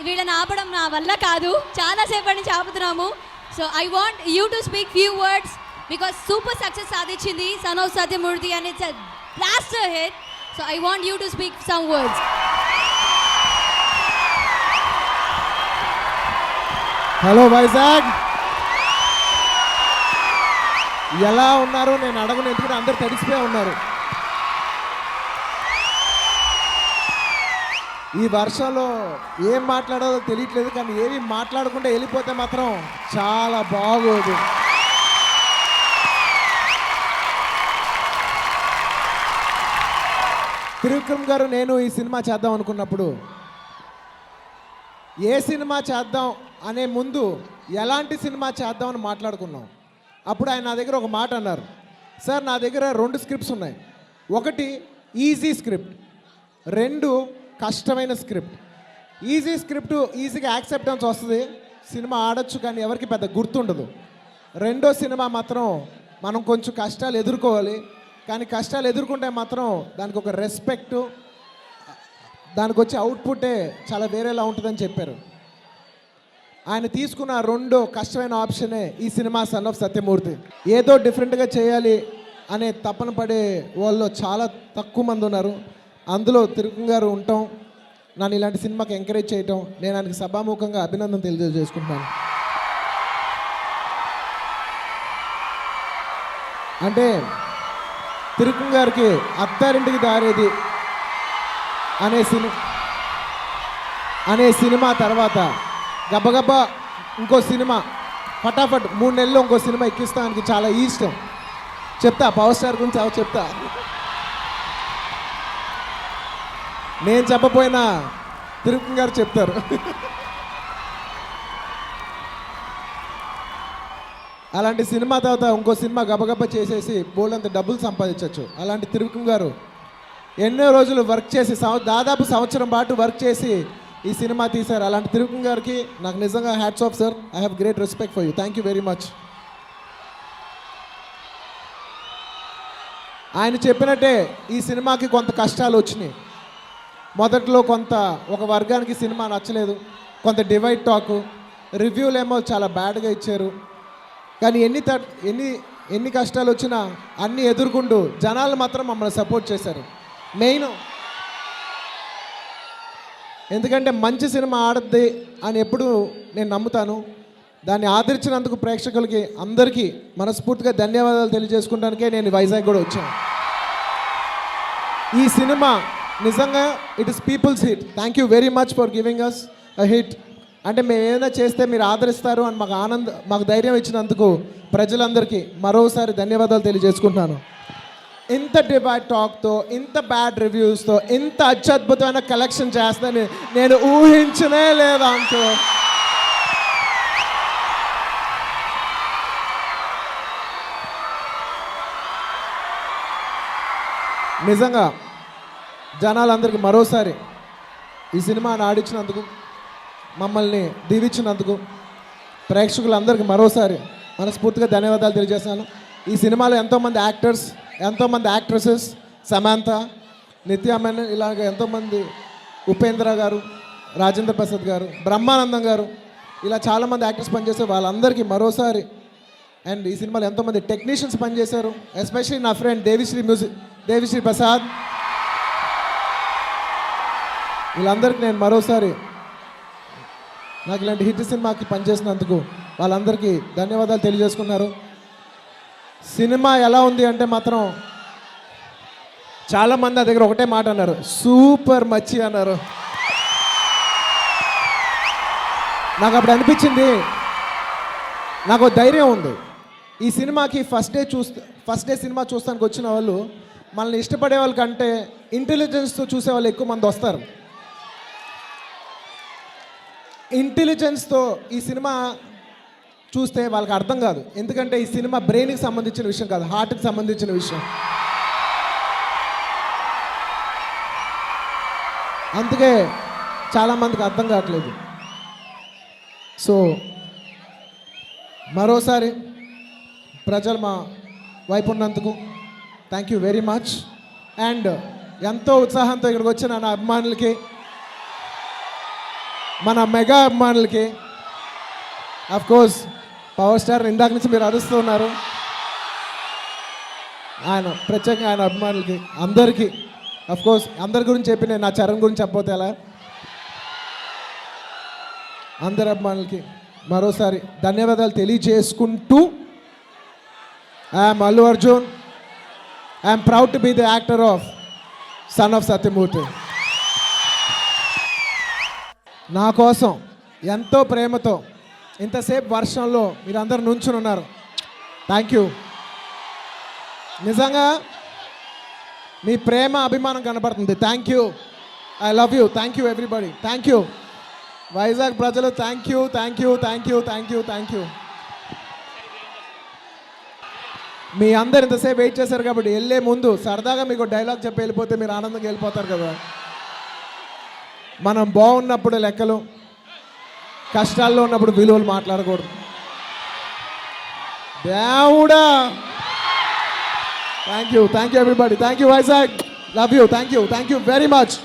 వీళ్ళని ఆపడం నా వల్ల కాదు, చాలాసేపటి నుంచి ఆపుతున్నాము. So I want you to speak few words because super success సాధించింది son of Satyamurthy and it's a blaster hit. So I want you to speak some words. Hello Vizag, ఎలా ఉన్నారు? నేను అడగను, ఎందుకంటే అందరు తడిసిపోయి ఉన్నారు. ఈ వర్షంలో ఏం మాట్లాడాలో తెలియట్లేదు, కానీ ఏమి మాట్లాడకుండా వెళ్ళిపోతే మాత్రం చాలా బాగోదు. త్రివిక్రమ్ గారు, నేను ఈ సినిమా చేద్దాం అనుకున్నప్పుడు ఏ సినిమా చేద్దాం అనే ముందు ఎలాంటి సినిమా చేద్దామని మాట్లాడుకున్నాం. అప్పుడు ఆయన నా దగ్గర ఒక మాట అన్నారు, సార్ నా దగ్గర 2 స్క్రిప్ట్స్ ఉన్నాయి. ఒకటి ఈజీ స్క్రిప్ట్, 2 కష్టమైన స్క్రిప్ట్. ఈజీ స్క్రిప్ట్ ఈజీగా యాక్సెప్టెన్స్ వస్తుంది, సినిమా ఆడొచ్చు, కానీ ఎవరికి పెద్ద గుర్తుండదు. రెండో సినిమా మాత్రం మనం కొంచెం కష్టాలు ఎదుర్కోవాలి, కానీ కష్టాలు ఎదుర్కొంటే మాత్రం దానికి ఒక రెస్పెక్టు, దానికి వచ్చే అవుట్పుట్టే చాలా వేరేలా ఉంటుందని చెప్పారు. ఆయన తీసుకున్న 2 కష్టమైన ఆప్షనే ఈ సినిమా సన్ ఆఫ్ సత్యమూర్తి. ఏదో డిఫరెంట్గా చేయాలి అనే తపన పడే వాళ్ళు చాలా తక్కువ మంది ఉన్నారు. అందులో త్రివిక్రమ్ గారు ఉండటం, నన్ను ఇలాంటి సినిమాకి ఎంకరేజ్ చేయటం, నేను ఆయనకి సభాముఖంగా అభినందన తెలియజేసుకుంటున్నాను. అంటే త్రివిక్రమ్ గారికి అత్తారింటికి దారేది అనే సినిమా తర్వాత గబగబా ఇంకో సినిమా ఫటాఫట్ 3 నెలల్లో ఇంకో సినిమా ఎక్కిస్తానికి చాలా ఇష్టం. చెప్తా, పవర్ స్టార్ గురించి చెప్తా. నేను చెప్పపోయినా త్రివిక్రమ్ గారు చెప్తారు. అలాంటి సినిమా తర్వాత ఇంకో సినిమా గబగబా చేసేసి బోల్డంత డబ్బులు సంపాదించవచ్చు. అలాంటి త్రివిక్రమ్ గారు ఎన్నో రోజులు వర్క్ చేసి దాదాపు సంవత్సరం పాటు వర్క్ చేసి ఈ సినిమా తీశారు. అలాంటి త్రివిక్రమ్ గారికి నాకు నిజంగా hats off sir. I have great respect for you. Thank you very much. ఆయన చెప్పినట్టే ఈ సినిమాకి కొంత కష్టాలు వచ్చినాయి. మొదట్లో ఒక వర్గానికి సినిమా నచ్చలేదు, కొంత డివైడ్ టాక్, రివ్యూలు ఏమో చాలా బ్యాడ్గా ఇచ్చారు. కానీ ఎన్ని కష్టాలు వచ్చినా అన్నీ ఎదుర్కొంటూ జనాలు మాత్రం మమ్మల్ని సపోర్ట్ చేశారు. మెయిన్ ఎందుకంటే మంచి సినిమా ఆడద్ది అని ఎప్పుడు నేను నమ్ముతాను. దాన్ని ఆదరించినందుకు ప్రేక్షకులకి అందరికీ మనస్ఫూర్తిగా ధన్యవాదాలు తెలియజేసుకుంటానికే నేను వైజాగ్ కూడా వచ్చాను. ఈ సినిమా నిజంగా it is people's hit. Thank you very much for giving us a hit. అంటే మేము ఏదైనా చేస్తే మీరు ఆదరిస్తారు అని మాకు ధైర్యం ఇచ్చినందుకు ప్రజలందరికీ మరోసారి ధన్యవాదాలు తెలియజేసుకుంటున్నాను. ఇంత డివైడ్ టాక్తో, ఇంత బ్యాడ్ రివ్యూస్తో, ఇంత అత్యద్భుతమైన కలెక్షన్ చేస్తుందని నేను ఊహించనే లేదా అంటూ నిజంగా జనాలందరికీ మరోసారి ఈ సినిమాని ఆడించినందుకు, మమ్మల్ని దీవించినందుకు ప్రేక్షకులందరికీ మరోసారి మనస్ఫూర్తిగా ధన్యవాదాలు తెలియజేస్తాను. ఈ సినిమాలో ఎంతోమంది యాక్టర్స్, ఎంతోమంది యాక్ట్రెసెస్, సమాంత, నిత్య మేనన్, ఇలాగ ఎంతోమంది, ఉపేంద్ర గారు, రాజేంద్ర ప్రసాద్ గారు, బ్రహ్మానందం గారు, ఇలా చాలామంది యాక్టర్స్ పనిచేశారు. వాళ్ళందరికీ మరోసారి, అండ్ ఈ సినిమాలో ఎంతోమంది టెక్నీషియన్స్ పనిచేశారు, ఎస్పెషల్లీ నా ఫ్రెండ్ దేవిశ్రీ ప్రసాద్, వీళ్ళందరికీ నేను మరోసారి నాకు ఇలాంటి హిట్ సినిమాకి పనిచేసినందుకు వాళ్ళందరికీ ధన్యవాదాలు తెలియజేసుకున్నారు. సినిమా ఎలా ఉంది అంటే మాత్రం చాలామంది నా దగ్గర ఒకటే మాట అన్నారు, సూపర్ మచ్చి అన్నారు. నాకు అప్పుడు అనిపించింది, నాకు ధైర్యం ఉంది. ఈ సినిమాకి ఫస్ట్ డే సినిమా చూస్తానికి వచ్చిన వాళ్ళు మనల్ని ఇష్టపడే వాళ్ళకంటే ఇంటెలిజెన్స్తో చూసే వాళ్ళు ఎక్కువ మంది వస్తారు. ఇంటెలిజెన్స్తో ఈ సినిమా చూస్తే వాళ్ళకి అర్థం కాదు, ఎందుకంటే ఈ సినిమా బ్రెయిన్కి సంబంధించిన విషయం కాదు, హార్ట్కి సంబంధించిన విషయం. అందుకే చాలామందికి అర్థం కావట్లేదు. సో మరోసారి ప్రజలు మా వైపు ఉన్నందుకు thank you very much. And ఎంతో ఉత్సాహంతో ఇక్కడికి వచ్చిన నా అభిమానులకి మన మెగా అభిమానులకి, అఫ్ కోర్స్ పవర్ స్టార్ ఇందాక నుంచి మీరు అరుస్తూ ఉన్నారు, ఆయన ప్రత్యేకంగా ఆయన అభిమానులకి అందరికీ, అఫ్ కోర్స్ అందరి గురించి చెప్పి నేను నా చరణ్ గురించి చెప్పబోతే ఎలా, అందరి అభిమానులకి మరోసారి ధన్యవాదాలు తెలియజేసుకుంటూ, I'm Allu Arjun, I'm proud to be the actor of son of Satyamurthy. నా కోసం ఎంతో ప్రేమతో ఇంతసేపు వర్షంలో మీరందరూ నుంచుని ఉన్నారు. Thank you. నిజంగా మీ ప్రేమ అభిమానం కనబడుతుంది. Thank you, I love you, thank you everybody, thank you. Vizag ప్రజలు thank you, thank you, thank you, thank you, thank you. మీ అందరు ఇంతసేపు వెయిట్ చేశారు కాబట్టి వెళ్ళే ముందు సరదాగా మీకు డైలాగ్ చెప్పి వెళ్ళిపోతే మీరు ఆనందంగా వెళ్ళిపోతారు కదా. మనం బాగున్నప్పుడు లెక్కలు, కష్టాల్లో ఉన్నప్పుడు విలువలు మాట్లాడకూడదు. దేవుడా, thank you everybody, thank you Vizag, love you, thank you very much.